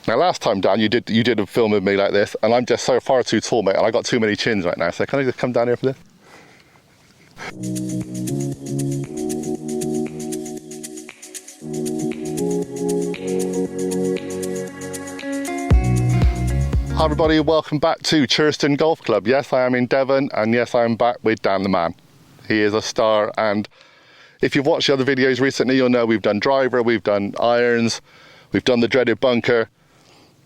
Now last time, Dan, you did a film with me like this, and I'm just so far too tall, mate, and I got too many chins right now, so can I just come down here for this? Hi everybody, welcome back to CHURSTON Golf Club. Yes, I am in Devon, and yes, I am back with Dan the man. He is a star, and if you've watched the other videos recently, you'll know we've done driver, we've done irons, we've done the dreaded bunker.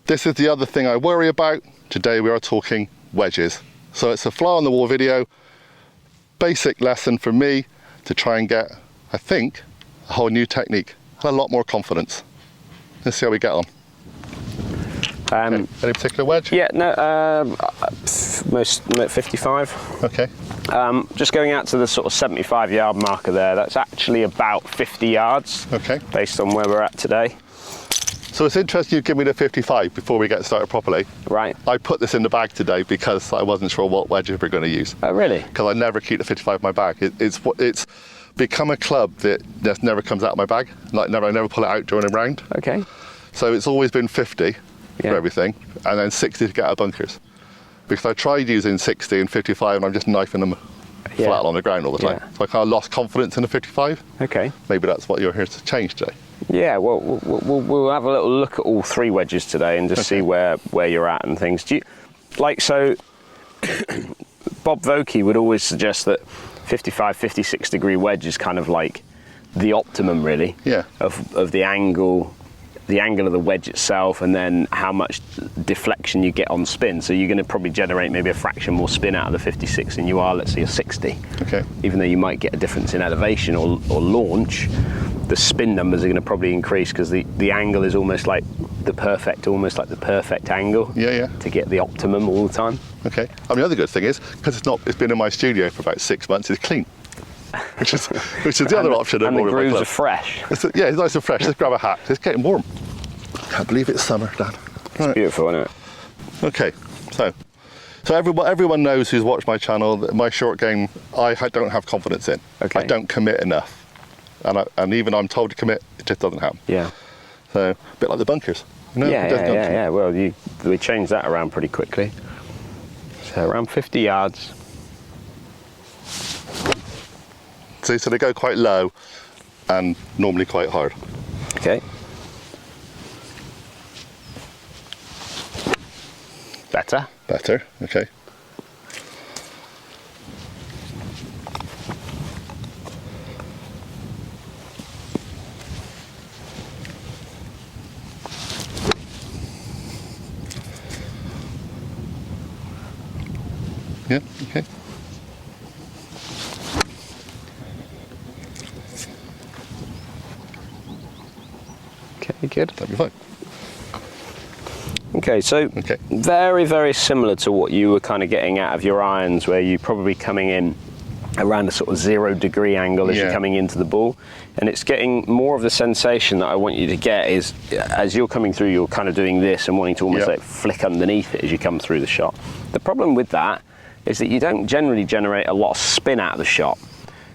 This is the other thing I worry about. Today we are talking wedges. So it's a fly on the wall video, basic lesson for me to try and get, I think, a whole new technique and a lot more confidence. Let's see how we get on. Okay. Any particular wedge? Yeah, no, most 55. Okay. Just going out to the sort of 75-yard marker there. That's actually about 50 yards. Okay. Based on where we're at today. So it's interesting you give me the 55 before we get started properly. Right. I put this in the bag today because I wasn't sure what wedges we're going to use. Oh, really? Because I never keep the 55 in my bag. It's become a club that just never comes out of my bag. Like I never pull it out during a round. Okay. So it's always been 50. For everything, and then 60 to get out of bunkers. Because I tried using 60 and 55 and I'm just knifing them flat on the ground all the time. So I kind of lost confidence in the 55. Okay. Maybe that's what you're here to change today. Yeah, well, we'll have a little look at all three wedges today and just see where you're at and things. Do you, like, so Bob Vokey would always suggest that 55, 56 degree wedge is kind of like the optimum really of the angle of the wedge itself, and then how much deflection you get on spin. So you're going to probably generate maybe a fraction more spin out of the 56 than you are, let's say, a 60. Okay. Even though you might get a difference in elevation or launch, the spin numbers are going to probably increase because the angle is almost like the perfect angle. To get the optimum all the time. Okay. I mean, the other good thing is because it's been in my studio for about 6 months, it's clean. which is the other option. And the grooves are fresh. It's nice and fresh. Let's grab a hat. It's getting warm. Can't believe it's summer, Dan. It's beautiful, isn't it? Okay, so everyone knows who's watched my channel that my short game I don't have confidence in. Okay. I don't commit enough, and even I'm told to commit, it just doesn't happen. Yeah. So a bit like the bunkers. You know, yeah. Well, we changed that around pretty quickly. So around 50 yards. So they go quite low and normally quite hard. Okay. Better. Better, okay. Yeah, okay. Okay, good. That'd be fine. Okay, so very, very similar to what you were kind of getting out of your irons, where you're probably coming in around a sort of 0 degree angle as you're coming into the ball. And it's getting more of the sensation that I want you to get is, as you're coming through, you're kind of doing this and wanting to almost like flick underneath it as you come through the shot. The problem with that is that you don't generally generate a lot of spin out of the shot.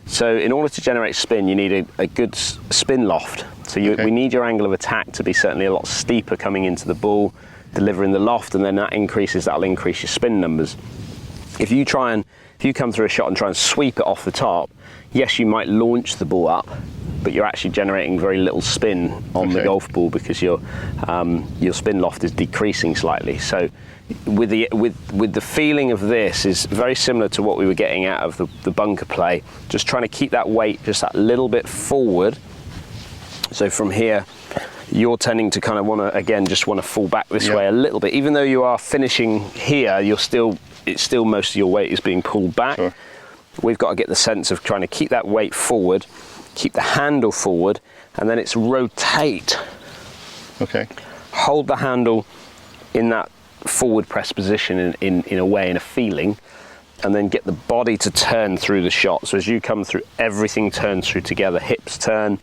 So in order to generate spin, you need a good spin loft. So we need your angle of attack to be certainly a lot steeper coming into the ball, delivering the loft, and then that'll increase your spin numbers. If you come through a shot and try and sweep it off the top, yes, you might launch the ball up, but you're actually generating very little spin on the golf ball because your spin loft is decreasing slightly. So with the feeling of this is very similar to what we were getting out of the bunker play, just trying to keep that weight just that little bit forward. So from here, you're tending to kind of want to fall back this way a little bit. Even though you are finishing here, it's still most of your weight is being pulled back. Sure. We've got to get the sense of trying to keep that weight forward, keep the handle forward, and then it's rotate. Okay. Hold the handle in that forward press position in a way, in a feeling, and then get the body to turn through the shot. So as you come through, everything turns through together. Hips turn,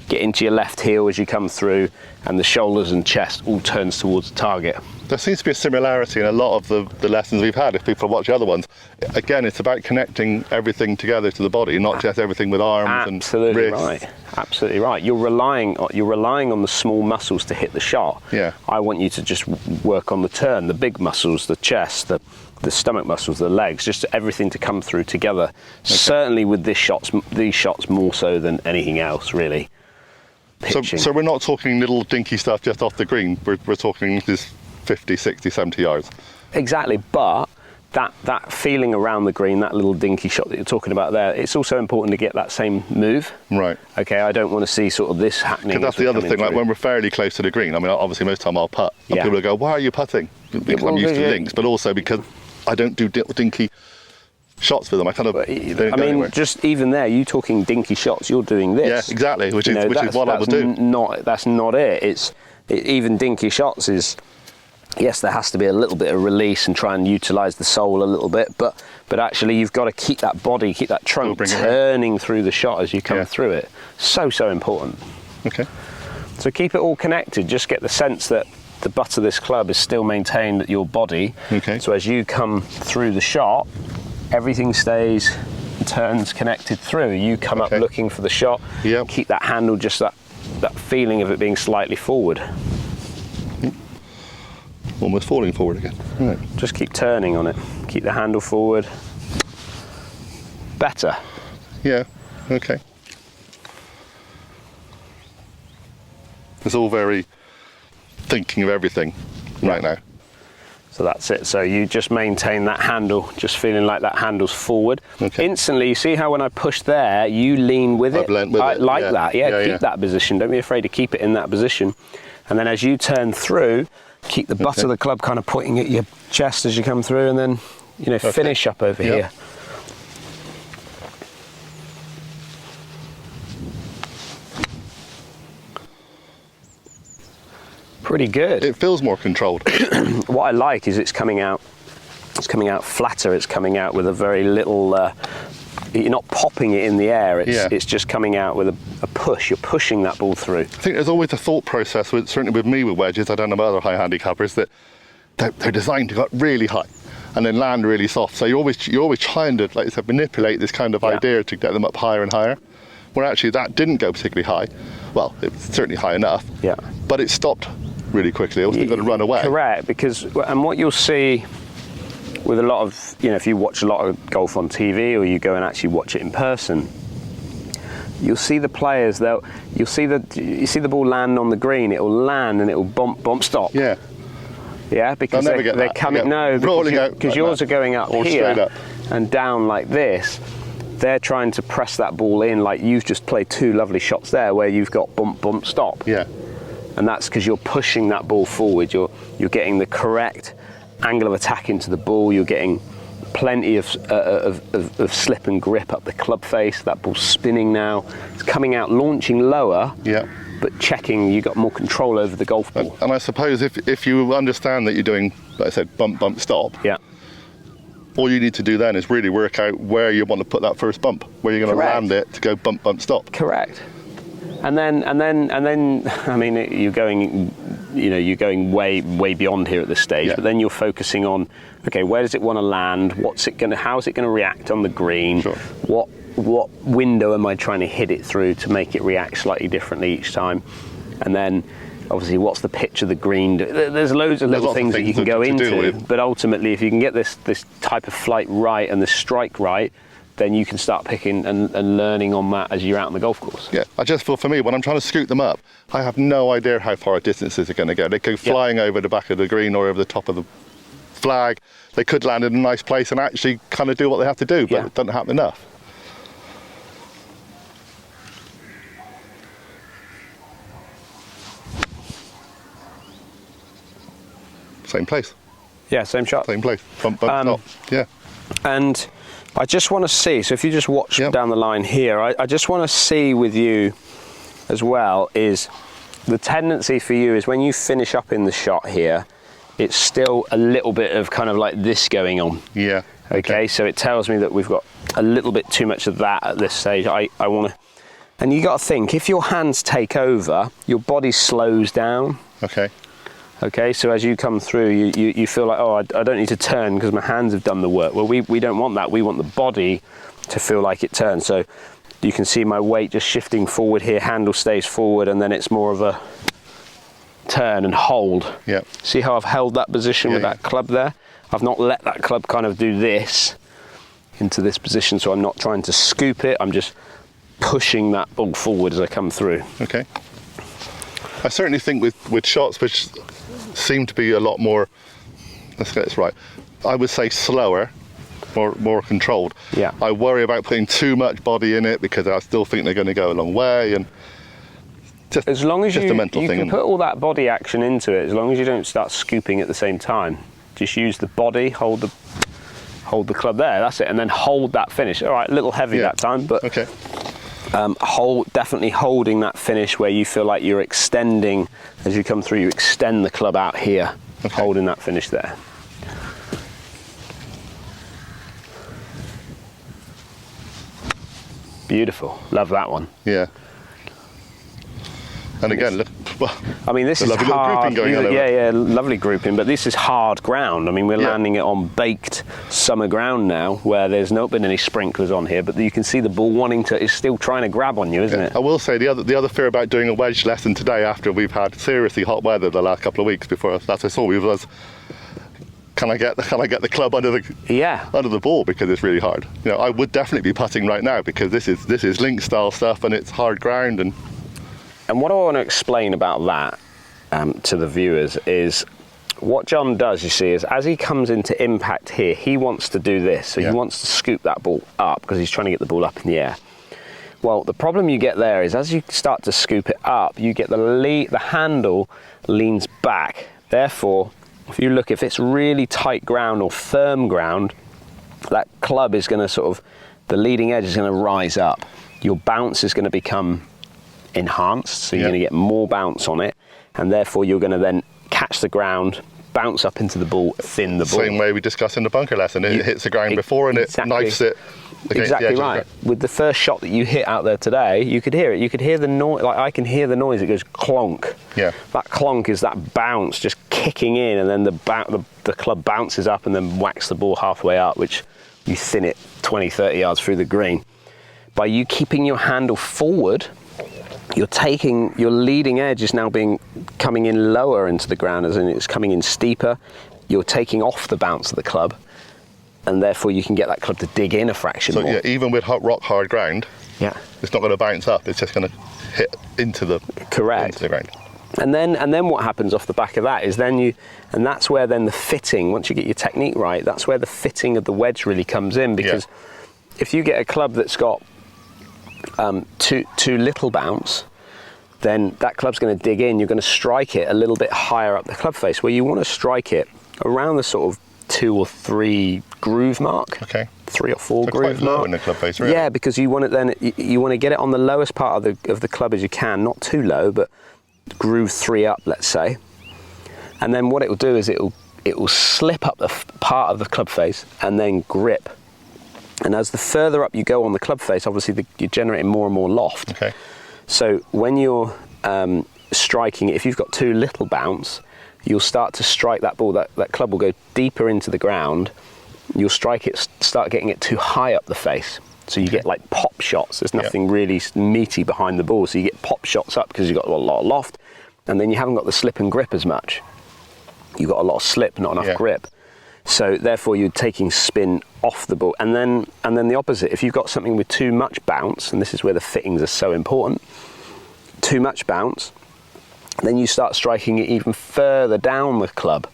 get into your left heel as you come through, and the shoulders and chest all turns towards the target. There seems to be a similarity in a lot of the lessons we've had, if people watch the other ones. Again, it's about connecting everything together to the body, not just everything with arms and wrists. Absolutely right. Absolutely right. You're relying on the small muscles to hit the shot. Yeah. I want you to just work on the turn, the big muscles, the chest, the stomach muscles, the legs, just everything to come through together. Okay. Certainly with these shots more so than anything else, really. So we're not talking little dinky stuff just off the green. We're talking this 50, 60, 70 yards. Exactly, but that feeling around the green, that little dinky shot that you're talking about there, it's also important to get that same move. Right. Okay, I don't want to see sort of this happening. Because that's the other thing, like when we're fairly close to the green, I mean, obviously most time I'll putt, and people will go, why are you putting? Because I'm used to links, but also because I don't do dinky shots for them. I mean, just even there, you talking dinky shots, you're doing this. Yeah, exactly, which is what I would do. That's not it. Even dinky shots is, yes, there has to be a little bit of release and try and utilise the sole a little bit, but actually you've got to keep that body, keep that trunk turning through the shot as you come through it. So important. Okay. So keep it all connected. Just get the sense that the butt of this club is still maintained at your body. Okay. So as you come through the shot, everything stays and turns connected through. You come up looking for the shot. Yep. Keep that handle, just that feeling of it being slightly forward. Almost falling forward again. Right. Just keep turning on it. Keep the handle forward. Better. Yeah, okay. It's all very thinking of everything right now. So that's it. So you just maintain that handle, just feeling like that handle's forward. Okay. Instantly, you see how when I push there, you lean with it? I've leant with it. Like that, keep that position. Don't be afraid to keep it in that position. And then as you turn through, keep the butt of the club kind of pointing at your chest as you come through, and then, finish up over here. Pretty good. It feels more controlled. What I like is it's coming out flatter. It's coming out with a very little. You're not popping it in the air. It's just coming out with a push. You're pushing that ball through. I think there's always a thought process, certainly with me with wedges. I don't know about other high handicappers, that they're designed to go really high and then land really soft. So you're always trying to, like you said, manipulate this kind of idea to get them up higher and higher. Where actually that didn't go particularly high. Well, it was certainly high enough. Yeah. But it stopped really quickly. It wasn't going to run away. Correct, and what you'll see with a lot of, if you watch a lot of golf on TV or you go and actually watch it in person, you'll see the players, you see the ball land on the green, it'll land and it'll bump, stop. Yeah. Yeah, because they're coming, because yours are going up here and down like this. They're trying to press that ball in, like you've just played two lovely shots there where you've got bump, stop. Yeah. And that's because you're pushing that ball forward. You're getting the correct angle of attack into the ball. You're getting plenty of slip and grip up the club face. That ball's spinning now. It's coming out, launching lower. Yeah. But checking, you got more control over the golf ball. And I suppose if you understand that you're doing, like I said, bump, stop. Yeah. All you need to do then is really work out where you want to put that first bump, where you're going to land it to go bump, stop. Correct. And then, I mean, you're going way beyond here at this stage. But then you're focusing on, okay, where does it want to land? How is it going to react on the green? Sure. What window am I trying to hit it through to make it react slightly differently each time? And then, obviously, what's the pitch of the green? There's loads of little things that you can go into. But ultimately, if you can get this type of flight right and the strike right, then you can start picking and learning on that as you're out on the golf course. Yeah, I just feel for me, when I'm trying to scoot them up, I have no idea how far distances are going to go. They go flying over the back of the green or over the top of the flag. They could land in a nice place and actually kind of do what they have to do, but it doesn't happen enough. Same place. Yeah, same shot. Same place. Bump, stop. Yeah. And I just want to see, so if you just watch down the line here, I just want to see with you as well is the tendency for you is when you finish up in the shot here, it's still a little bit of kind of like this going on. Yeah. Okay, so it tells me that we've got a little bit too much of that at this stage. I want to And you got to think, if your hands take over, your body slows down. Okay. Okay, so as you come through, you feel like, oh, I don't need to turn because my hands have done the work. Well, we don't want that. We want the body to feel like it turns. So you can see my weight just shifting forward here, handle stays forward, and then it's more of a turn and hold. Yeah. See how I've held that position with that club there? I've not let that club kind of do this into this position, so I'm not trying to scoop it. I'm just pushing that ball forward as I come through. Okay. I certainly think with shots which seem to be a lot more, let's get this right, I would say slower, more controlled. Yeah. I worry about putting too much body in it because I still think they're going to go a long way, and just, as long as just you a mental thing. You can put all that body action into it, as long as you don't start scooping at the same time. Just use the body, hold the club there, that's it, and then hold that finish. All right, a little heavy that time, but okay. Definitely holding that finish where you feel like you're extending, as you come through, you extend the club out here, holding that finish there. Beautiful, love that one. Yeah. And again, look, well, I mean, this is lovely hard. Grouping going on Yeah, lovely grouping, but this is hard ground. I mean, we're landing it on baked summer ground now, where there's not been any sprinklers on here, but you can see the ball wanting to, is still trying to grab on you, isn't it? I will say the other fear about doing a wedge lesson today, after we've had seriously hot weather the last couple of weeks before, as I saw, was, can I get the club under the ball, because it's really hard. You know, I would definitely be putting right now because this is link style stuff and it's hard ground. And what I want to explain about that to the viewers is what John does, you see, is as he comes into impact here, he wants to do this. So he wants to scoop that ball up because he's trying to get the ball up in the air. Well, the problem you get there is as you start to scoop it up, you get the handle leans back. Therefore, if you look, if it's really tight ground or firm ground, that club is going to the leading edge is going to rise up. Your bounce is going to become enhanced, so you're going to get more bounce on it, and therefore you're going to then catch the ground, bounce up into the ball, thin the ball. Same way we discussed in the bunker lesson. It hits the ground before and it knifes it against the edge. Right. With the first shot that you hit out there today, you could hear it. You could hear the noise. Like I can hear the noise. It goes clonk. Yeah. That clonk is that bounce just kicking in, and then the club bounces up and then whacks the ball halfway up, which you thin it 20, 30 yards through the green. By you keeping your handle forward, your leading edge is now coming in lower into the ground, as in it's coming in steeper. You're taking off the bounce of the club, and therefore you can get that club to dig in a fraction more. So yeah, even with rock hard ground, it's not going to bounce up. It's just going to hit into the ground. And then what happens off the back of that is and that's where then the fitting. Once you get your technique right, that's where the fitting of the wedge really comes in, because if you get a club that's got too little bounce, then that club's going to dig in. You're going to strike it a little bit higher up the club face, where you want to strike it around the sort of 2 or 3 groove mark. Okay. 3 or 4 groove quite low mark. In the club face, really. Yeah, because you want it then. You want to get it on the lowest part of the club as you can, not too low, but groove 3 up, let's say. And then what it will do is it will slip up the part of the club face and then grip. And as the further up you go on the club face, obviously you're generating more and more loft. Okay. So when you're striking it, if you've got too little bounce, you'll start to strike that ball. That club will go deeper into the ground. You'll strike it, start getting it too high up the face. So you get like pop shots. There's nothing really meaty behind the ball. So you get pop shots up because you've got a lot of loft, and then you haven't got the slip and grip as much. You've got a lot of slip, not enough grip. So therefore you're taking spin off the ball. And then the opposite, if you've got something with too much bounce, and this is where the fittings are so important, too much bounce, then you start striking it even further down the club.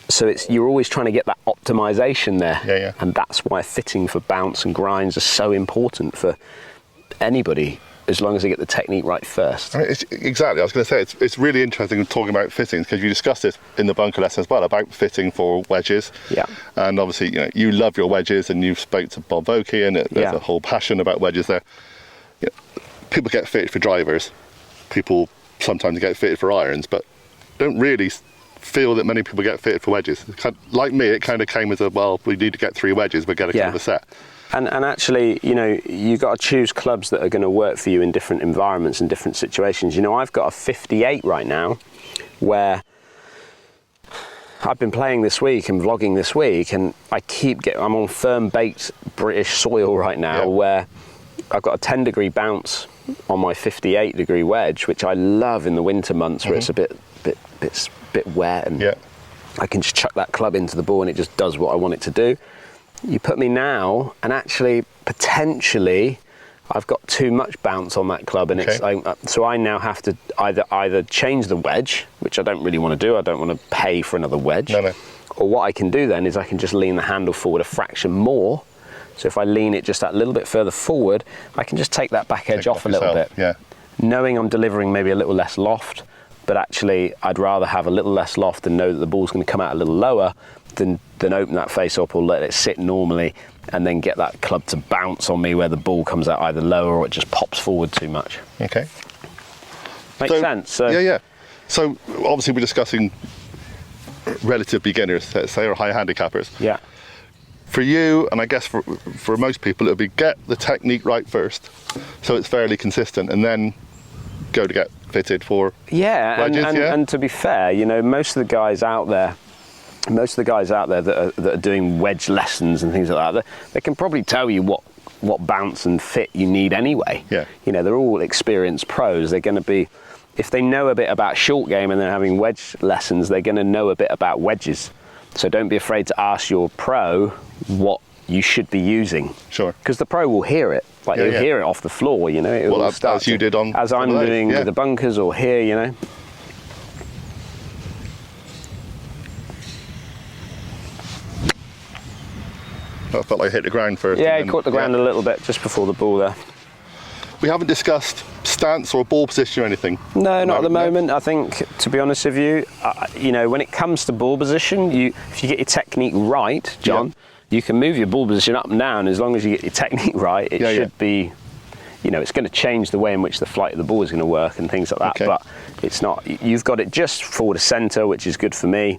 So you're always trying to get that optimization there. And that's why fitting for bounce and grinds are so important for anybody, as long as they get the technique right first. I mean, exactly. I was going to say, it's really interesting talking about fittings, because you discussed this in the bunker lesson as well, about fitting for wedges. Yeah. And obviously, you love your wedges, and you spoke to BODT, and there's a whole passion about wedges there. People get fitted for drivers. People sometimes get fitted for irons, but don't really feel that many people get fitted for wedges. Like me, it kind of came as we need to get 3 wedges, but get a kind of a set. And actually, you know, you've got to choose clubs that are going to work for you in different environments and different situations. You know, I've got a 58 right now where I've been playing this week and vlogging this week, and I'm on firm baked British soil right now, where I've got a 10-degree bounce on my 58-degree wedge, which I love in the winter months where it's a bit wet, and I can just chuck that club into the ball and it just does what I want it to do. You put me now, and actually potentially I've got too much bounce on that club, and so I now have to either change the wedge, which I don't really want to do. I don't want to pay for another wedge. Or what I can do then is I can just lean the handle forward a fraction more. So if I lean it just that little bit further forward, I can just take that back edge off a little bit. Knowing I'm delivering maybe a little less loft, but actually I'd rather have a little less loft and know that the ball's going to come out a little lower than open that face up or let it sit normally and then get that club to bounce on me where the ball comes out either lower or it just pops forward too much. Okay. Makes sense. So, yeah. So obviously we're discussing relative beginners, let's say, or high handicappers. Yeah. For you, and I guess for most people, it'll be get the technique right first, so it's fairly consistent, and then go to get fitted for wedges, and to be fair, you know, most of the guys out there that are doing wedge lessons and things like that, they can probably tell you what bounce and fit you need anyway. You know, they're all experienced pros. They're going to be, if they know a bit about short game and they're having wedge lessons, they're going to know a bit about wedges. So don't be afraid to ask your pro what you should be using. Because the pro will hear it. Like you'll hear it off the floor, you know. It will start as you did on as I'm doing with the bunkers or here, you know. I felt like I hit the ground first. Yeah, I caught the ground a little bit just before the ball there. We haven't discussed stance or ball position or anything. No, not at the moment. I think, to be honest with you, you know, when it comes to ball position, if you get your technique right, John, you can move your ball position up and down as long as you get your technique right. It should be, you know, it's going to change the way in which the flight of the ball is going to work and things like that. But it's not. You've got it just forward to centre, which is good for me.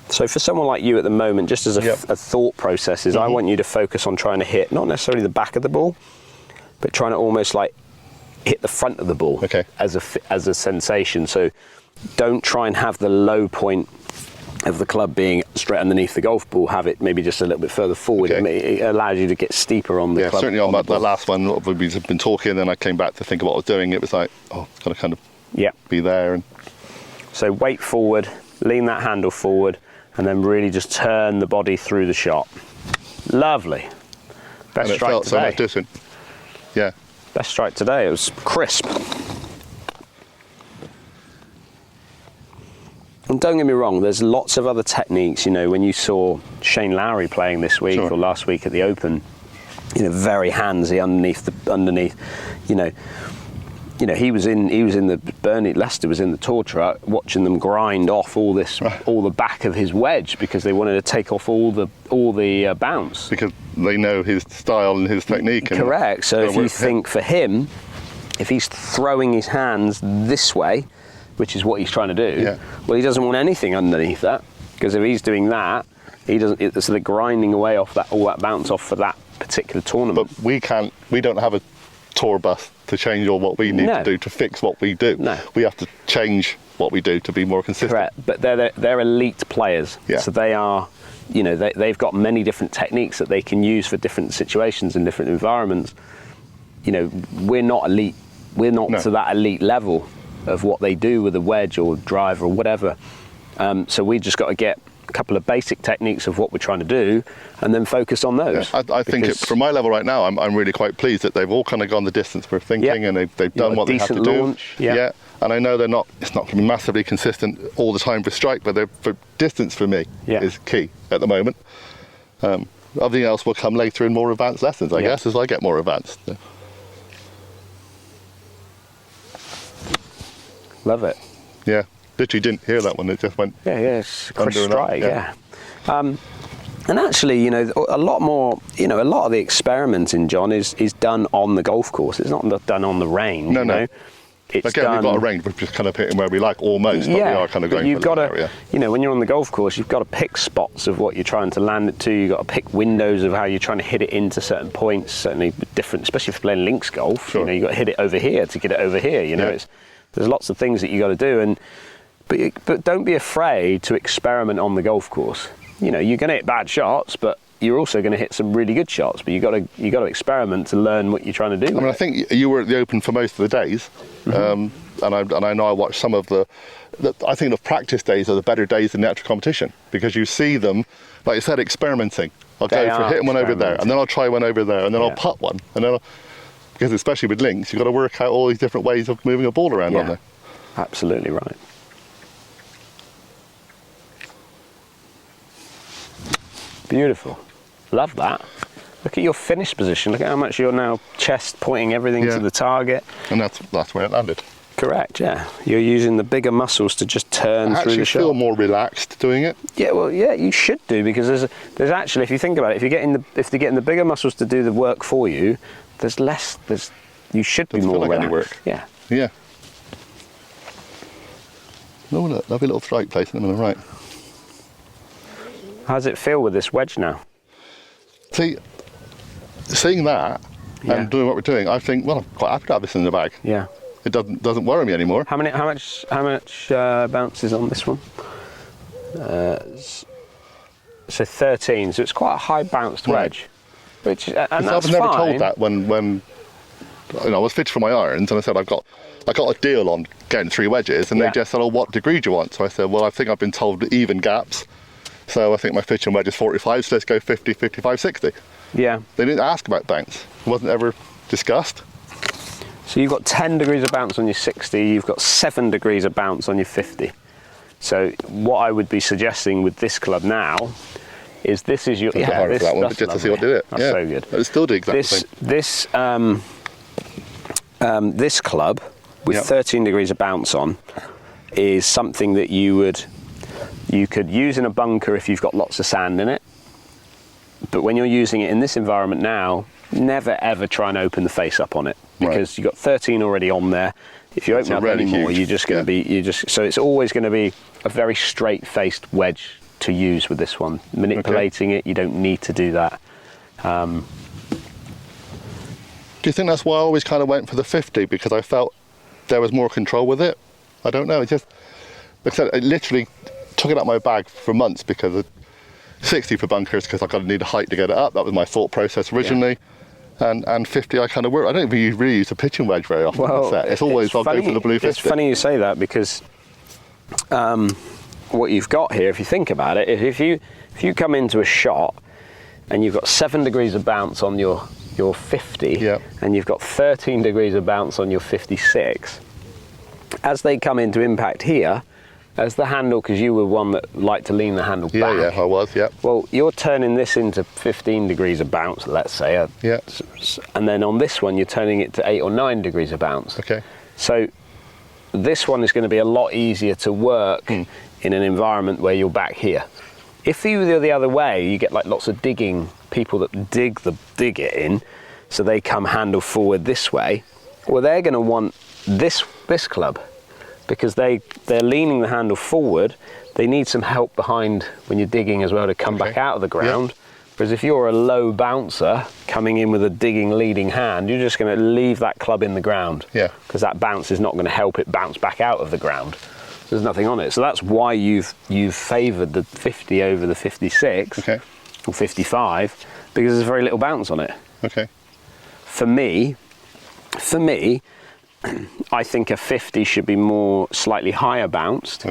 So for someone like you at the moment, just as a thought process is, I want you to focus on trying to hit, not necessarily the back of the ball, but trying to almost like hit the front of the ball as a sensation. So don't try and have the low point of the club being straight underneath the golf ball. Have it maybe just a little bit further forward. It allows you to get steeper on the club. Certainly on that last one, we've been talking, and then I came back to think about what I was doing. It was like, it's got to kind of be there. And so weight forward, lean that handle forward, and then really just turn the body through the shot. Lovely. Best strike today. It felt so much different. Yeah. Best strike today. It was crisp. And don't get me wrong, there's lots of other techniques. You know, when you saw Shane Lowry playing this week or last week at the Open, you know, very handsy underneath, you know, he was in the Bernie Leicester was in the tour truck watching them grind off all the back of his wedge because they wanted to take off all the bounce, because they know his style and his technique. Correct. So if you think for him, if he's throwing his hands this way, which is what he's trying to do, well, he doesn't want anything underneath that, because if he's doing that, he doesn't. So they're grinding away off all that bounce off for that particular tournament. But we don't have a tour bus to change all what we need to do to fix what we do. We have to change what we do to be more consistent. Correct, but they're elite players. So they are, you know, they've got many different techniques that they can use for different situations and different environments. You know, we're not elite. We're not to that elite level of what they do with a wedge or drive or whatever. So we just got to get a couple of basic techniques of what we're trying to do and then focus on those. I think from my level right now, I'm really quite pleased that they've all kind of gone the distance we're thinking, and they've done what they have to launch, do. And I know it's not going to be massively consistent all the time for strike, but for distance for me is key at the moment. Everything else will come later in more advanced lessons, I guess, as I get more advanced. Love it. Yeah. Literally didn't hear that one. It just went. It's a crisp strike. And actually, you know, a lot of the experimenting, John, is done on the golf course. It's not done on the range. No. it's again, done. we've got a range, we're just kind of hitting where we like almost, but we are kind of going you've for got area. You know, when you're on the golf course, you've got to pick spots of what you're trying to land it to. You've got to pick windows of how you're trying to hit it into certain points, certainly different, especially if you're playing links golf. Sure. You know, you've got to hit it over here to get it over here, you know. Yeah. There's lots of things that you got to do, but don't be afraid to experiment on the golf course. You know, you're going to hit bad shots, but you're also going to hit some really good shots. But you got to experiment to learn what you're trying to do. I mean, I think you were at the Open for most of the days, and I know I watched some of the. I think the practice days are the better days in the actual competition, because you see them, like you said, experimenting. I'll go for hitting one over there, and then I'll try one over there, and then I'll putt one, and then because especially with links, you've got to work out all these different ways of moving a ball around, aren't there? Absolutely right. Beautiful. Love that. Look at your finish position. Look at how much you're now chest pointing everything to the target. And that's where it landed. Correct, yeah. You're using the bigger muscles to just turn through the shot. I actually feel more relaxed doing it. Yeah, well, yeah, you should do, because there's actually, if you think about it, if you're getting the bigger muscles to do the work for you, you should be more relaxed. Any work. Yeah. Yeah. Oh, look, lovely little strike place in the middle, right. How does it feel with this wedge now? See, seeing that and doing what we're doing, I think, well, I'm quite happy to have this in the bag. Yeah. It doesn't worry me anymore. How much bounce is on this one? So 13. So it's quite a high bounced wedge, which and that's I was never told that when you know, I was fitting for my irons, and I said I got a deal on getting 3 wedges, and they just said, "Oh, what degree do you want?" So I said, "Well, I think I've been told even gaps, so I think my fitting wedge is 45, so let's go 50, 55, 60." Yeah. They didn't ask about bounce. It wasn't ever discussed. So you've got 10 degrees of bounce on your 60, you've got 7 degrees of bounce on your 50. So what I would be suggesting with this club now is this is your... For that one, but just to see what did it. That's so good. It still did exactly the same. This club with 13 degrees of bounce on is something that you could use in a bunker if you've got lots of sand in it. But when you're using it in this environment now, never ever try and open the face up on it, because you've got 13 already on there. If you open up any more, you're just going to be, so it's always going to be a very straight faced wedge to use with this one. Manipulating it, you don't need to do that. Do you think that's why I always kind of went for the 50, because I felt there was more control with it? I don't know, it just, like I said, I literally took it out of my bag for months, because of 60 for bunkers, because I've got to need a height to get it up. That was my thought process originally. And 50 I kind of work. I don't really use a pitching wedge very often. Well, it's always I'll go for the blue 50. It's funny you say that, because what you've got here, if you think about it, if you come into a shot and you've got 7 degrees of bounce on your 50, and you've got 13 degrees of bounce on your 56, as they come into impact here, as the handle, because you were one that liked to lean the handle back. Yeah, I was, Well, you're turning this into 15 degrees of bounce, let's say. And then on this one, you're turning it to 8 or 9 degrees of bounce. Okay. So this one is going to be a lot easier to work in an environment where you're back here. If you were the other way, you get like lots of digging, people that dig it in, so they come handle forward this way. Well, they're going to want this club, because they're leaning the handle forward. They need some help behind when you're digging as well to come back out of the ground. Whereas if you're a low bouncer coming in with a digging leading hand, you're just going to leave that club in the ground. Because that bounce is not going to help it bounce back out of the ground. So there's nothing on it. So that's why you've favoured the 50 over the 56 or 55, because there's very little bounce on it. For me, I think a 50 should be more slightly higher bounced.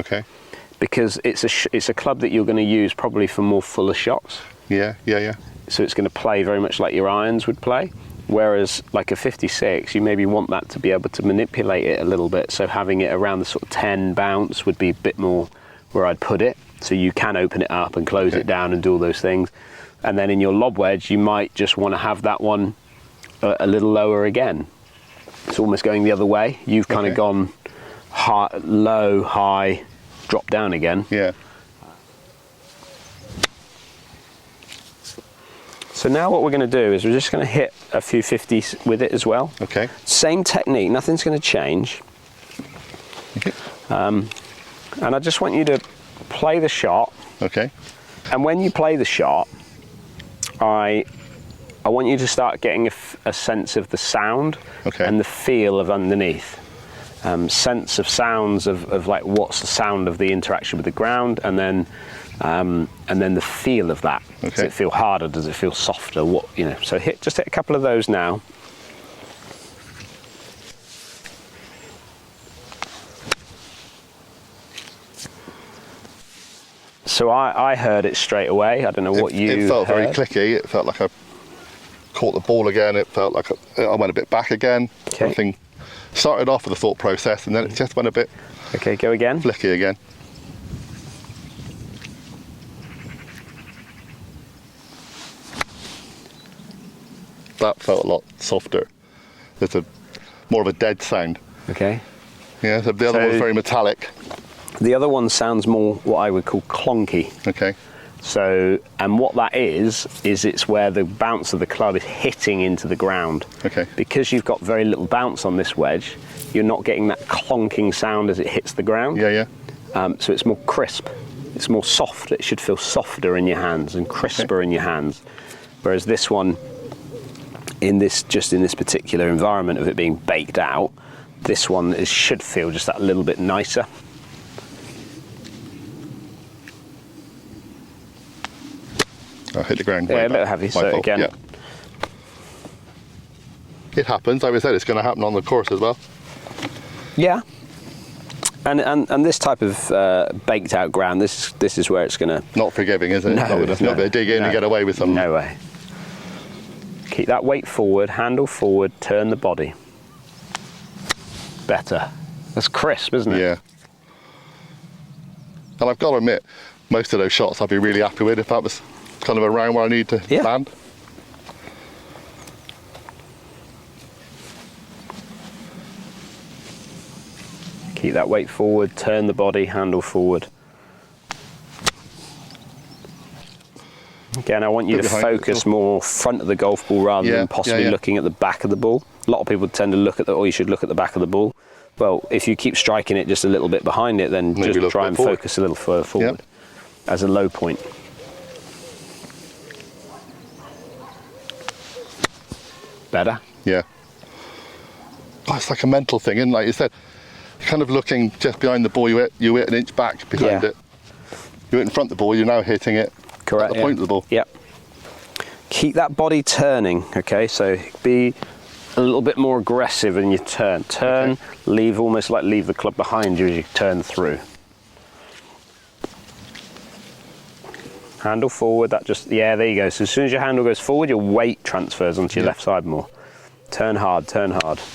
Because it's a club that you're going to use probably for more fuller shots. So it's going to play very much like your irons would play. Whereas like a 56, you maybe want that to be able to manipulate it a little bit. So having it around the sort of 10 bounce would be a bit more where I'd put it. So you can open it up and close it down and do all those things. And then in your lob wedge, you might just want to have that one a little lower again. It's almost going the other way. You've kind of gone high, low, high, drop down again. So now what we're going to do is we're just going to hit a few 50s with it as well. Same technique, nothing's going to change. And I just want you to play the shot. Okay. And when you play the shot, I want you to start getting a sense of the sound and the feel of underneath. Sense of sounds of like what's the sound of the interaction with the ground, and then the feel of that. Okay. Does it feel harder? Does it feel softer? What, you know? So just hit a couple of those now. So I heard it straight away. I don't know what you heard. It felt very clicky. It felt like I caught the ball again. It felt like I went a bit back again. Okay. Nothing started off with a thought process, and then it just went a bit. Okay, go again. Flicky again. That felt a lot softer. There's more of a dead sound. Okay. Yeah. So the other one's very metallic. The other one sounds more what I would call clonky. Okay. So, and what that is it's where the bounce of the club is hitting into the ground. Okay. Because you've got very little bounce on this wedge, you're not getting that clonking sound as it hits the ground. Yeah, yeah. So it's more crisp. It's more soft. It should feel softer in your hands and crisper in your hands. Whereas this one, in this particular environment of it being baked out, this one should feel just that little bit nicer. I hit the ground. Yeah, a bit heavy. So again, yeah. It happens. Like I said, it's going to happen on the course as well. Yeah. And this type of baked out ground, this is where it's going to. Not forgiving, is it? No, It's not going to dig in and get away with something. No way. Keep that weight forward, handle forward, turn the body. Better. That's crisp, isn't it? Yeah. And I've got to admit, most of those shots I'd be really happy with if that was kind of around where I need to land. Keep that weight forward, turn the body, handle forward. Again, I want you to focus more front of the golf ball rather than possibly looking at the back of the ball. A lot of people tend to look at you should look at the back of the ball. Well, if you keep striking it just a little bit behind it, then maybe just try and focus a little further forward as a low point. Better? Yeah. Oh, it's like a mental thing, isn't it? Like you said, you're kind of looking just behind the ball, you hit an inch back behind it. You hit in front of the ball, you're now hitting it at the point of the ball. Yep. Keep that body turning, okay? So be a little bit more aggressive in your turn. Turn, leave the club behind you as you turn through. Handle forward, there you go. So as soon as your handle goes forward, your weight transfers onto your left side more. Turn hard,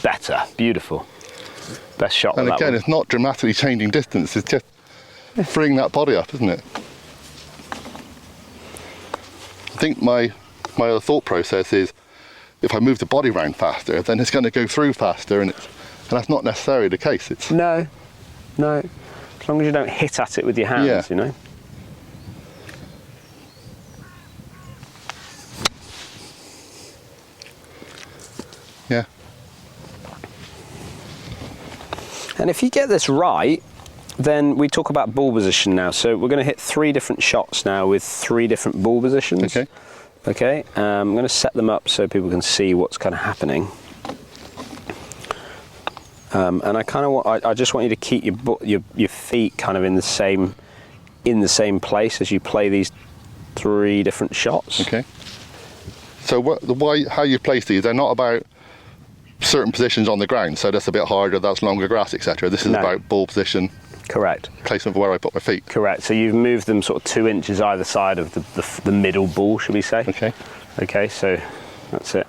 better, beautiful. Best shot. And again, it's not dramatically changing distance, it's just freeing that body up, isn't it? I think my other thought process is if I move the body round faster, then it's going to go through faster, and that's not necessarily the case. It's no. As long as you don't hit at it with your hands, you know. Yeah. And if you get this right, then we talk about ball position now. So we're going to hit 3 different shots now with 3 different ball positions. Okay. Okay. I'm going to set them up so people can see what's kind of happening. And I just want you to keep your feet kind of in the same place as you play these 3 different shots. Okay. So how you place these? They're not about certain positions on the ground. So that's a bit harder. That's longer grass, etc. This is about ball position. Correct. Placement of where I put my feet. Correct. So you've moved them sort of 2 inches either side of the middle ball, should we say? Okay. Okay. So that's it.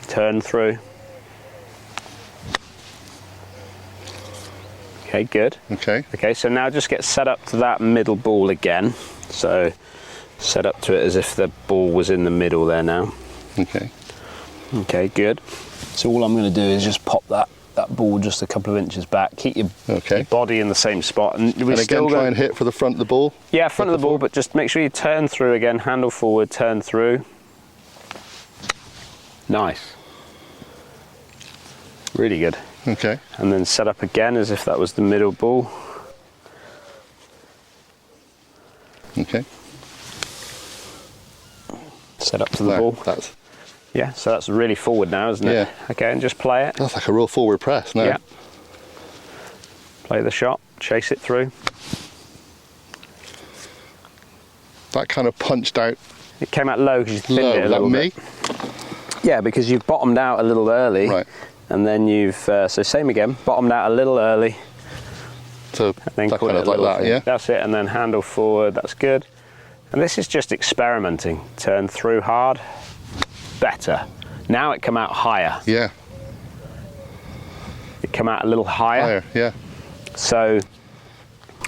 Turn through. Okay, good. Okay. Okay, so now just get set up to that middle ball again. So set up to it as if the ball was in the middle there now. Okay. Okay, good. So all I'm going to do is just pop that ball just a couple of inches back. Keep your body in the same spot. And again, try and hit for the front of the ball? Yeah, front of the ball, but just make sure you turn through again. Handle forward, turn through. Nice. Really good. Okay. And then set up again as if that was the middle ball. Okay. Set up to the ball. That's, yeah, so that's really forward now, isn't it? Yeah. Okay, and just play it. That's like a real forward press now. Yeah. Play the shot, chase it through. That kind of punched out. It came out low because you thinned it a little bit. Yeah, because you've bottomed out a little early. Right. And then you've, so same again, bottomed out a little early. So then that kind of like that, yeah? That's it, and then handle forward, that's good. And this is just experimenting. Turn through hard, better. Now it come out higher. Yeah. It come out a little higher. Higher, yeah. So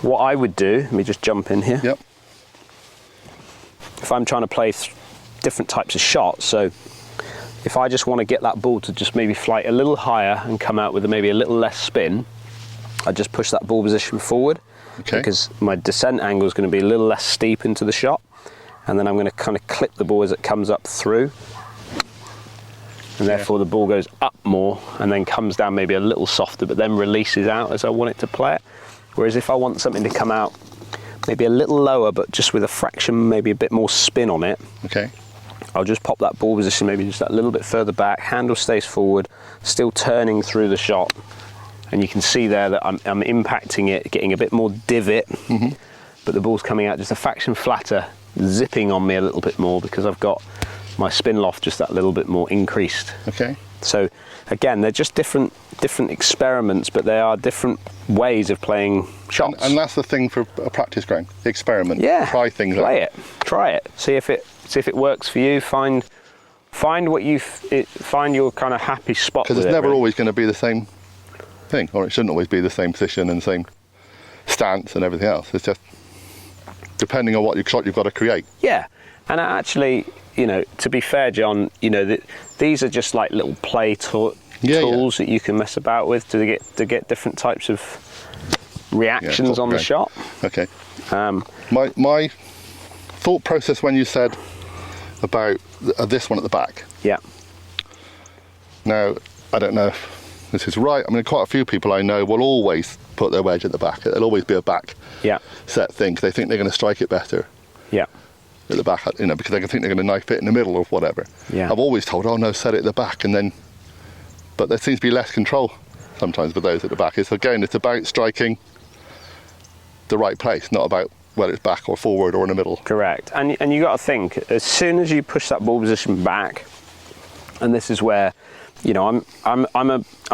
what I would do, let me just jump in here. Yep. If I'm trying to play different types of shots, so if I just want to get that ball to just maybe fly a little higher and come out with maybe a little less spin, I just push that ball position forward, because my descent angle is going to be a little less steep into the shot, and then I'm going to kind of clip the ball as it comes up through, and therefore the ball goes up more and then comes down maybe a little softer, but then releases out as I want it to play it. Whereas if I want something to come out maybe a little lower, but just with a fraction, maybe a bit more spin on it, I'll just pop that ball position maybe just that little bit further back, handle stays forward, still turning through the shot, and you can see there that I'm impacting it, getting a bit more divot, but the ball's coming out just a fraction flatter, zipping on me a little bit more because I've got my spin loft just that little bit more increased. Okay. So again, they're just different experiments, but they are different ways of playing shots. And that's the thing for a practice ground, experiment. Yeah. Try things Play out. it. Try it. See if it works for you. Find what find your kind of happy spot. Because it's never always going to be the same thing, or it shouldn't always be the same position and same stance and everything else. It's just depending on what shot you've got to create. Yeah, and actually, you know, to be fair, John, you know, these are just like little play tools that you can mess about with to get different types of reactions on the shot. Okay. My thought process when you said about this one at the back. Yeah. Now, I don't know if this is right. I mean, quite a few people I know will always put their wedge at the back. It'll always be a back set thing because they think they're going to strike it better. Yeah. At the back, you know, because they think they're going to knife it in the middle or whatever. Yeah. I've always told, oh no, set it at the back, and then, but there seems to be less control sometimes with those at the back. It's about striking the right place, not about whether it's back or forward or in the middle. Correct. And you got to think, as soon as you push that ball position back, and this is where, you know, I'm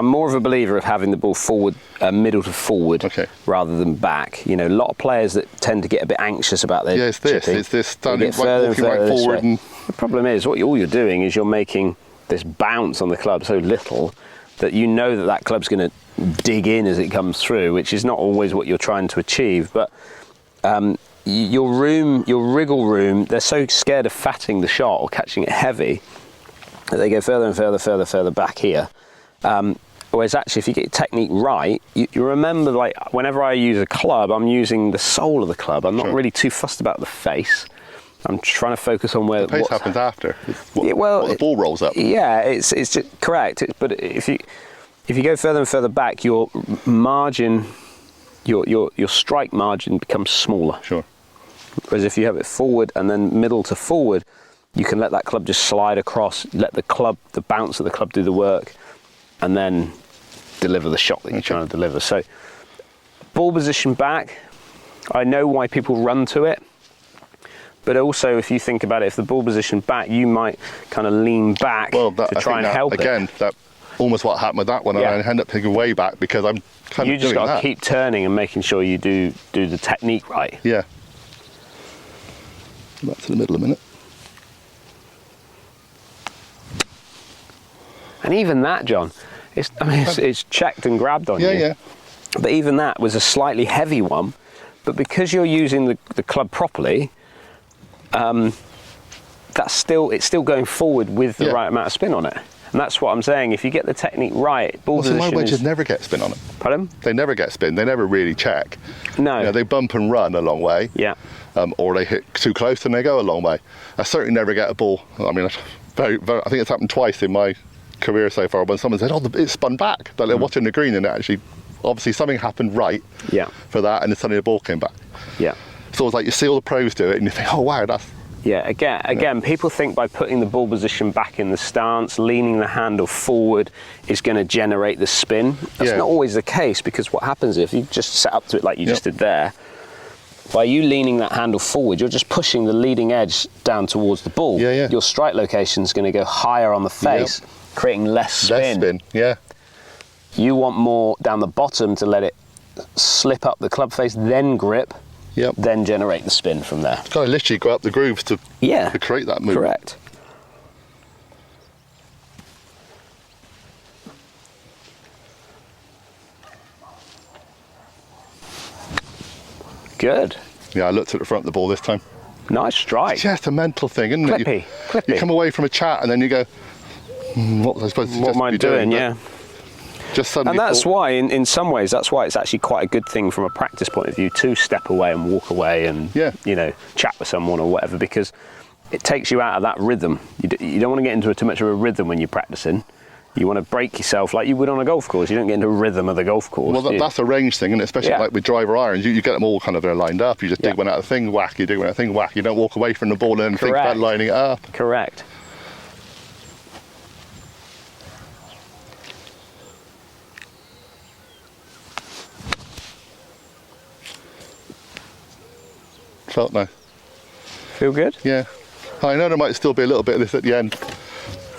more of a believer of having the ball forward, middle to forward, rather than back. You know, a lot of players that tend to get a bit anxious about their chipping. It's this standing walking right forward. And the problem is, all you're doing is you're making this bounce on the club so little that you know that club's going to dig in as it comes through, which is not always what you're trying to achieve. But your wriggle room, they're so scared of fatting the shot or catching it heavy that they go further and further back here. Whereas actually, if you get your technique right, you remember, like, whenever I use a club, I'm using the sole of the club. I'm not really too fussed about the face. I'm trying to focus on where the pace happens after. What the ball rolls up. Yeah, it's just correct. But if you go further and further back, your margin, your strike margin becomes smaller. Sure. Whereas if you have it forward and then middle to forward, you can let that club just slide across, let the bounce of the club do the work, and then deliver the shot that you're trying to deliver. So, ball position back, I know why people run to it, but also if you think about it, if the ball position back, you might kind of lean back to try and help it. Again, that almost what happened with that one, and I end up taking way back because I'm kind of doing that. You just got to keep turning and making sure you do the technique right. Yeah. Back to the middle a minute. And even that, John, it's checked and grabbed on you. Yeah. But even that was a slightly heavy one. But because you're using the club properly, it's still going forward with the right amount of spin on it. And that's what I'm saying. If you get the technique right, ball position. My wedges never get spin on it. Pardon? They never get spin. They never really check. No. You know, they bump and run a long way. Yeah. Or they hit too close and they go a long way. I certainly never get a ball. I mean, I think it's happened twice in my career so far when someone said, "Oh, it spun back." Like they're watching the green and it actually, obviously something happened right for that, and then suddenly the ball came back. Yeah. So it's like you see all the pros do it, and you think, "Oh wow, that's." Yeah. Again, people think by putting the ball position back in the stance, leaning the handle forward, is going to generate the spin. That's not always the case, because what happens if you just set up to it like you just did there. By you leaning that handle forward, you're just pushing the leading edge down towards the ball. Your strike location is going to go higher on the face, creating less spin. You want more down the bottom to let it slip up the club face, then grip, then generate the spin from there. It's got to literally go up the grooves to create that move. Correct. Good. Yeah, I looked at the front of the ball this time. Nice strike. It's just a mental thing, isn't it? Clippy. You come away from a chat and then you go, what was I supposed to what am I doing? Just suddenly. And that's why, in some ways, that's why it's actually quite a good thing from a practice point of view to step away and walk away and you know, chat with someone or whatever, because it takes you out of that rhythm. You don't want to get into too much of a rhythm when you're practicing. You want to break yourself like you would on a golf course. You don't get into a rhythm of the golf course. Well, that's a range thing, and especially like with driver irons, you get them all kind of there lined up. You just dig one out of the thing, whack. You dig one out of the thing, whack. You don't walk away from the ball and think about lining it up. Correct. Felt nice. Feel good? Yeah. I know there might still be a little bit of this at the end,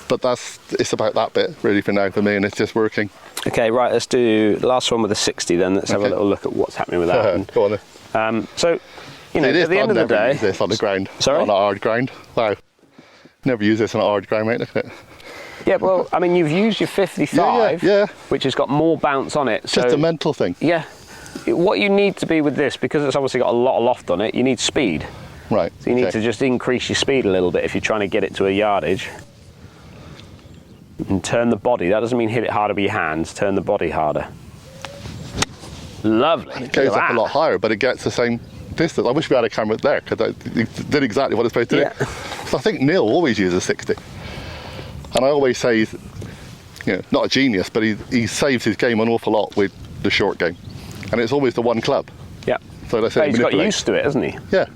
but it's about that bit really for now for me, and it's just working. Okay, right, let's do the last one with a 60 then. Let's have a little look at what's happening with that. Go on then. So, you know, at the end of the day... Use this on the ground. Sorry? On a hard ground. Wow. Never use this on a hard ground, mate, look at it. Yeah, well, I mean, you've used your 55, which has got more bounce on it. Just a mental thing. Yeah. What you need to be with this, because it's obviously got a lot of loft on it, you need speed. Right. So you need to just increase your speed a little bit if you're trying to get it to a yardage. And turn the body. That doesn't mean hit it harder with your hands. Turn the body harder. Lovely. And it goes up a lot higher, but it gets the same distance. I wish we had a camera there, because it did exactly what it's supposed to do. So I think Neil always uses 60. And I always say he's, you know, not a genius, but he saves his game an awful lot with the short game. And it's always the one club. Yeah. So let's say he's got used to it, hasn't he? Yeah.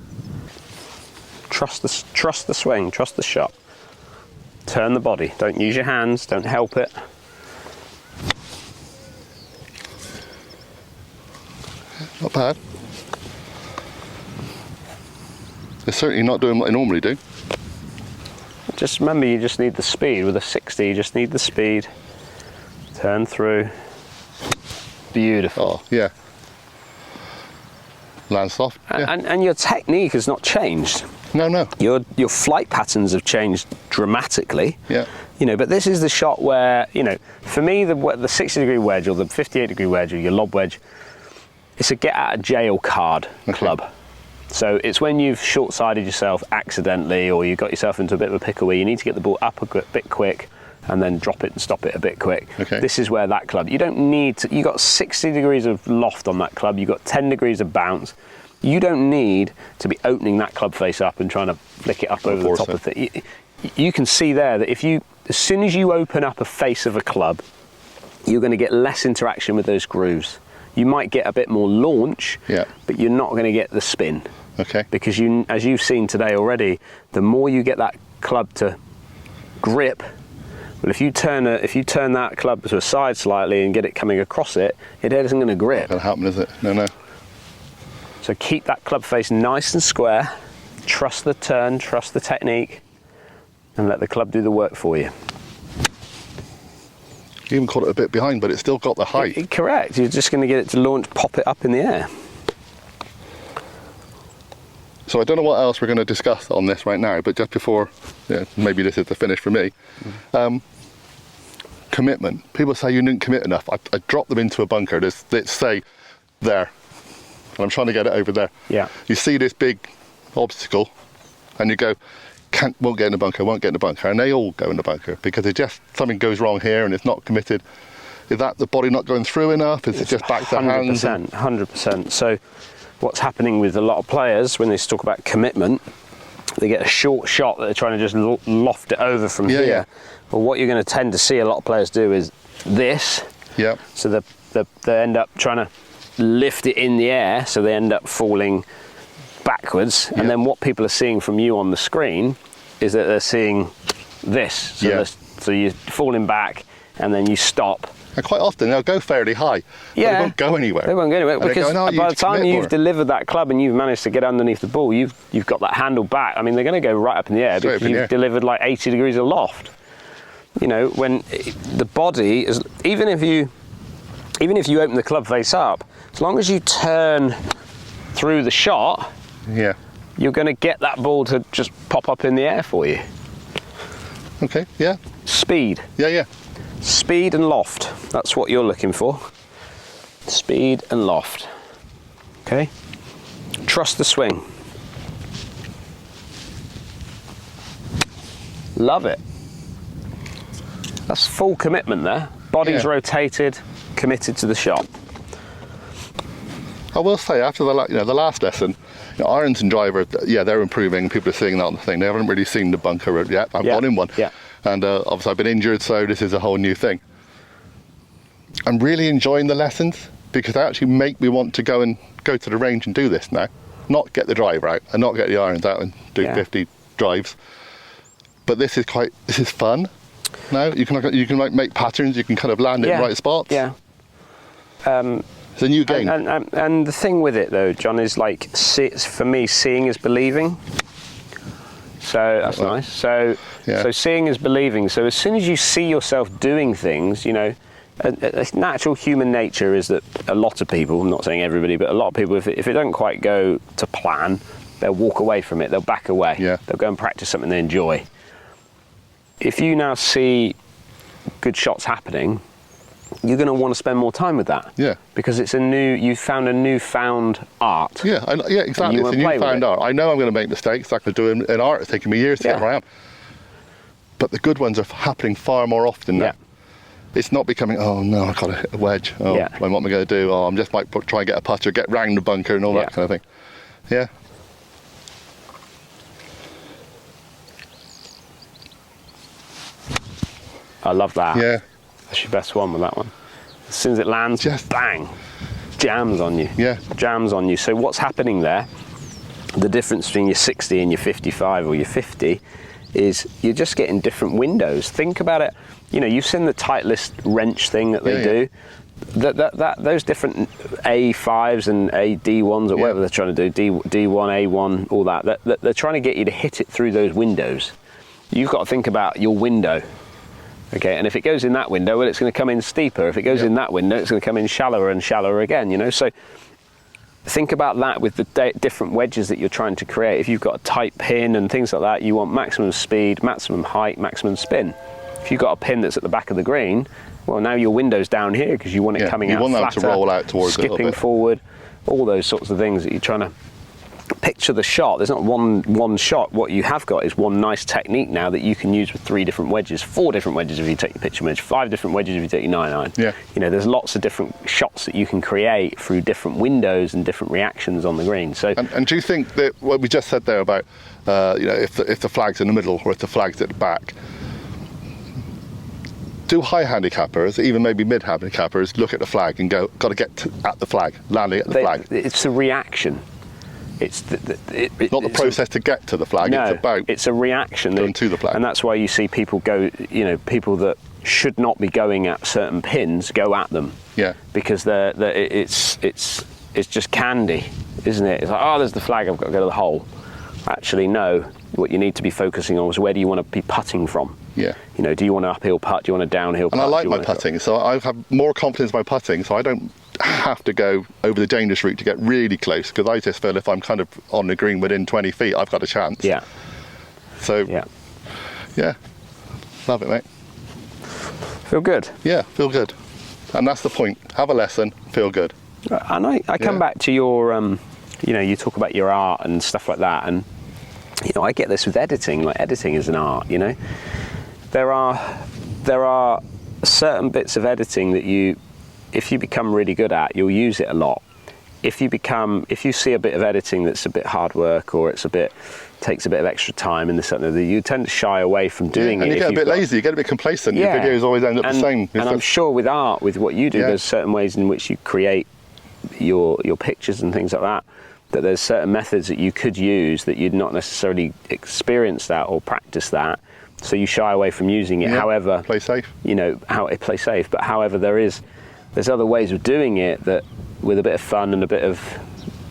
Trust the swing, trust the shot. Turn the body. Don't use your hands, don't help it. Not bad. It's certainly not doing what I normally do. Just remember, you just need the speed. With a 60, you just need the speed. Turn through. Beautiful. Oh, yeah. Land soft. And your technique has not changed. No. Your flight patterns have changed dramatically. Yeah. You know, but this is the shot where, you know, for me, the 60-degree wedge or the 58-degree wedge or your lob wedge, it's a get out of jail card club. So it's when you've short-sided yourself accidentally, or you got yourself into a bit of a pickle where you need to get the ball up a bit quick and then drop it and stop it a bit quick. This is where that club, you don't need to, you got 60 degrees of loft on that club, you got 10 degrees of bounce. You don't need to be opening that club face up and trying to flick it up over the top of it. You can see there that as soon as you open up a face of a club, you're going to get less interaction with those grooves. You might get a bit more launch, but you're not going to get the spin. Because as you've seen today already, the more you get that club to grip, but if you turn that club to a side slightly and get it coming across it, it isn't going to grip. Not going to happen, is it? No. So keep that club face nice and square, trust the turn, trust the technique, and let the club do the work for you. You even caught it a bit behind, but it's still got the height. Correct. You're just going to get it to launch, pop it up in the air. So I don't know what else we're going to discuss on this right now, but just before, maybe this is the finish for me. Commitment. People say you didn't commit enough. I dropped them into a bunker. Let's say there, and I'm trying to get it over there. Yeah. You see this big obstacle, and you go, won't get in the bunker, won't get in the bunker, and they all go in the bunker because something goes wrong here and it's not committed. Is that the body not going through enough? Is it just back to hands? 100%. So what's happening with a lot of players when they talk about commitment they get a short shot that they're trying to just loft it over from here. Yeah. Well, what you're going to tend to see a lot of players do is this. Yeah. So they end up trying to lift it in the air, so they end up falling backwards. And then what people are seeing from you on the screen is that they're seeing this. So, so you're falling back, and then you stop. And quite often they'll go fairly high, but they won't go anywhere. They won't go anywhere, because going, oh, by the time you've delivered that club and you've managed to get underneath the ball, you've got that handle back. I mean, they're going to go right up in the air because you've delivered like 80 degrees of loft. You know, when the body is, even if you open the club face up, as long as you turn through the shot, you're going to get that ball to just pop up in the air for you. Okay, yeah. Speed. Yeah. Speed and loft. That's what you're looking for. Speed and loft. Okay. Trust the swing. Love it. That's full commitment there. Body's rotated, committed to the shot. I will say, after the last lesson, irons and driver, they're improving. People are seeing that on the thing. They haven't really seen the bunker route yet. I've gone in one. Yeah. And obviously I've been injured, so this is a whole new thing. I'm really enjoying the lessons because they actually make me want to go to the range and do this now. Not get the driver out and not get the irons out and do 50 drives. But this is fun. Now you can like make patterns. You can kind of land in the right spots. Yeah. It's a new game. And the thing with it though, John, is like, for me, seeing is believing. So that's nice. So seeing is believing. So as soon as you see yourself doing things, a natural human nature is that a lot of people, I'm not saying everybody, but a lot of people, if it doesn't quite go to plan, they'll walk away from it. They'll back away. Yeah. They'll go and practice something they enjoy. If you now see good shots happening, you're going to want to spend more time with that. Yeah. Because you've found a newfound art. Yeah, exactly. It's a newfound art. I know I'm going to make mistakes. Like I do in art. It's taken me years to get where I am. But the good ones are happening far more often now. It's not becoming, oh no, I've got to hit a wedge. Oh, what am I going to do? Oh, I'm just might try and get a putter, get round the bunker and all that kind of thing. Yeah. I love that. Yeah. That's your best one with that one. As soon as it lands, just bang, jams on you. Yeah. Jams on you. So what's happening there, the difference between your 60 and your 55 or your 50 is you're just getting different windows. Think about it. You've seen the Titleist wrench thing that they do. Those different A5s and AD1s or whatever they're trying to do, D1, A1, all that. They're trying to get you to hit it through those windows. You've got to think about your window. Okay, and if it goes in that window, well, it's going to come in steeper. If it goes in that window, it's going to come in shallower and shallower again, So think about that with the different wedges that you're trying to create. If you've got a tight pin and things like that, you want maximum speed, maximum height, maximum spin. If you've got a pin that's at the back of the green, well, now your window's down here because you want it coming out flatter, you want them to roll out towards skipping forward, all those sorts of things that you're trying to picture the shot. There's not one shot. What you have got is one nice technique now that you can use with 3 different wedges, 4 different wedges if you take your pitching wedge, 5 different wedges if you take your 9-iron. Yeah. There's lots of different shots that you can create through different windows and different reactions on the green. So, and do you think that what we just said there about, if the flag's in the middle or if the flag's at the back, do high handicappers, even maybe mid handicappers, look at the flag and go, got to get at the flag, landing at the flag? It's a reaction. It's not the process to get to the flag. No, it's it's a reaction to the flag, and that's why you see people go. People that should not be going at certain pins go at them. Yeah. Because it's just candy, isn't it? It's like, oh, there's the flag. I've got to go to the hole. Actually, no. What you need to be focusing on is where do you want to be putting from. Yeah. Do you want an uphill putt? Do you want a downhill putt? And I like my putting, so I have more confidence in my putting, so I don't have to go over the dangerous route to get really close, because I just feel if I'm kind of on the green within 20 feet, I've got a chance. Yeah. So, yeah. Love it, mate. Feel good? Yeah, feel good. And that's the point. Have a lesson, feel good. And I come back to your, you talk about your art and stuff like that, and I get this with editing. Like, editing is an art. There are certain bits of editing that if you become really good at, you'll use it a lot. if you see a bit of editing that's a bit hard work, or takes a bit of extra time in you tend to shy away from doing it. And you get a bit lazy, you get a bit complacent. Your videos always end up the same. And I'm sure with art, with what you do, there's certain ways in which you create your pictures and things like that, that there's certain methods that you could use that you'd not necessarily experience that or practice that, so you shy away from using it. However, play safe. Play safe. But however, there's other ways of doing it that, with a bit of fun and a bit of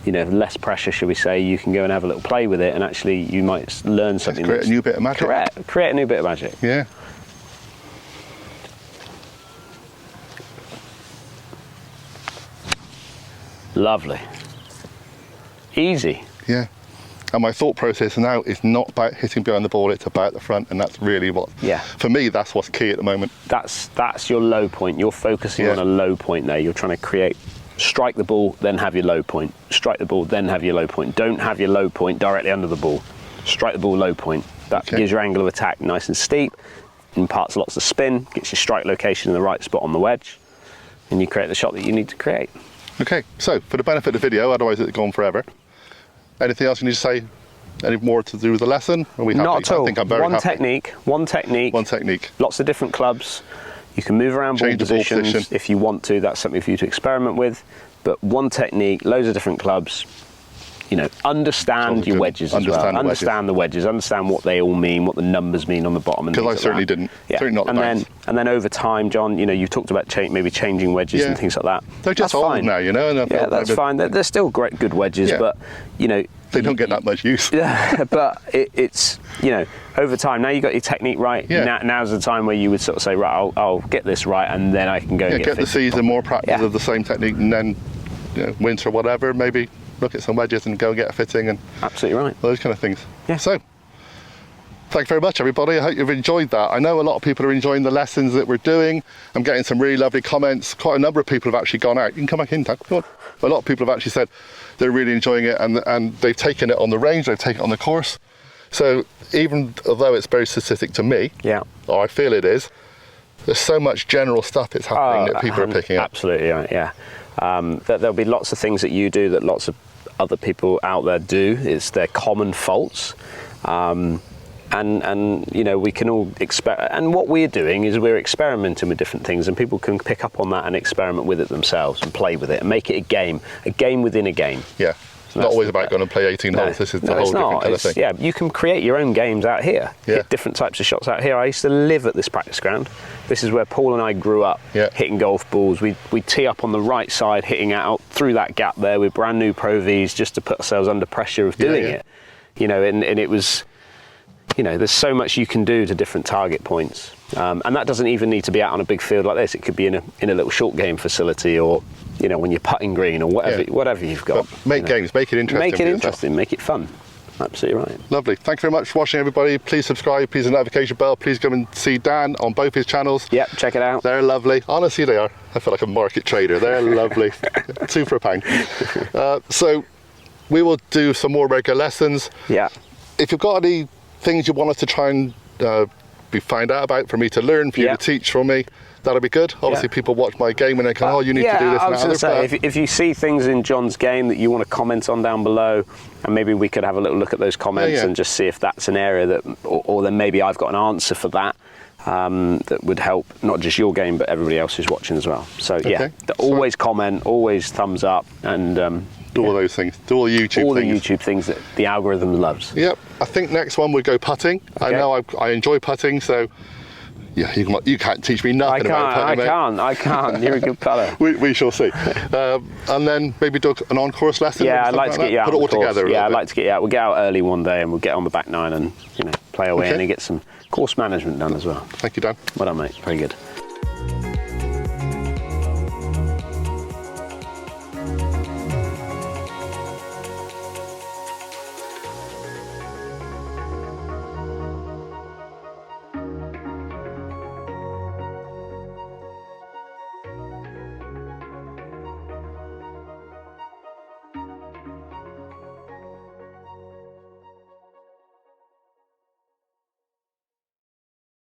less pressure, shall we say, you can go and have a little play with it, and actually you might learn something. Create a new bit of magic. Correct. Create a new bit of magic. Yeah. Lovely. Easy. Yeah. And my thought process now is not about hitting behind the ball, it's about the front, and that's really what, for me, that's what's key at the moment. That's your low point. You're focusing on a low point there. You're trying to strike the ball, then have your low point. Strike the ball, then have your low point. Don't have your low point directly under the ball. Strike the ball, low point. That gives your angle of attack nice and steep, imparts lots of spin, gets your strike location in the right spot on the wedge, and you create the shot that you need to create. Okay, so for the benefit of the video, otherwise it's gone forever, anything else you need to say? Any more to do with the lesson? Are we happy? Not at all. I think I'm very happy. One technique. Lots of different clubs. You can move around ball positions if you want to. That's something for you to experiment with. But one technique, loads of different clubs. Understand your wedges as well. Understand the wedges. Understand what they all mean, what the numbers mean on the bottom. Because I certainly didn't. Yeah. Certainly not the bounce. And then over time, John, you've talked about maybe changing wedges and things like that. They're just old now, And that's fine. They're still good wedges, but they don't get that much use. Yeah, but it's over time. Now you got your technique right. Yeah. Now's the time where you would sort of say, right, I'll get this right, and then I can go and get the season, more practice of the same technique, and then winter, whatever, maybe look at some wedges and go and get a fitting and absolutely right. Those kind of things. Yeah. So, thanks very much, everybody. I hope you've enjoyed that. I know a lot of people are enjoying the lessons that we're doing. I'm getting some really lovely comments. Quite a number of people have actually gone out. You can come back in, Doug. Come on. A lot of people have actually said they're really enjoying it, and they've taken it on the range, they've taken it on the course. So even although it's very specific to me, or I feel it is, there's so much general stuff that's happening that people are picking up. Absolutely, yeah. There'll be lots of things that you do that lots of other people out there do. It's their common faults. And we can all and what we're doing is we're experimenting with different things, and people can pick up on that and experiment with it themselves and play with it and make it a game within a game. Yeah. It's not always about going to play 18 holes. This is the whole different kind of thing. Yeah, you can create your own games out here. Hit different types of shots out here. I used to live at this practice ground. This is where Paul and I grew up hitting golf balls. We tee up on the right side, hitting out through that gap there with brand new Pro Vs just to put ourselves under pressure of doing it. And it was, there's so much you can do to different target points. And that doesn't even need to be out on a big field like this. It could be in a little short game facility, or when you're putting green, or whatever you've got. But make games, make it interesting. Make it interesting, make it fun. Absolutely right. Lovely. Thank you very much for watching, everybody. Please subscribe, please hit the notification bell. Please come and see Dan on both his channels. Yep, check it out. They're lovely. Honestly, they are. I feel like a market trader. They're lovely. 2 for £1. So we will do some more regular lessons. Yeah. If you've got any things you want us to try and find out about, for me to learn, for you to teach from me, that'll be good. Obviously, people watch my game and they go, you need to do this and that. Say, if you see things in John's game that you want to comment on down below, and maybe we could have a little look at those comments and just see if that's an area that, or then maybe I've got an answer for that, that would help not just your game, but everybody else who's watching as well. So always comment, always thumbs up, and do all those things. Do all the YouTube things. All the YouTube things that the algorithm loves. Yep. I think next one would go putting. Okay. I know I enjoy putting, so you can't teach me nothing about putting. I can't. You're a good putter. we shall see. And then maybe do an on-course lesson. Yeah, I'd like to get you out. Put it all together. Yeah, I'd like to get you out. We'll get out early one day and we'll get on the back nine and play away and get some course management done as well. Thank you, Dan. Well done, mate. Very good.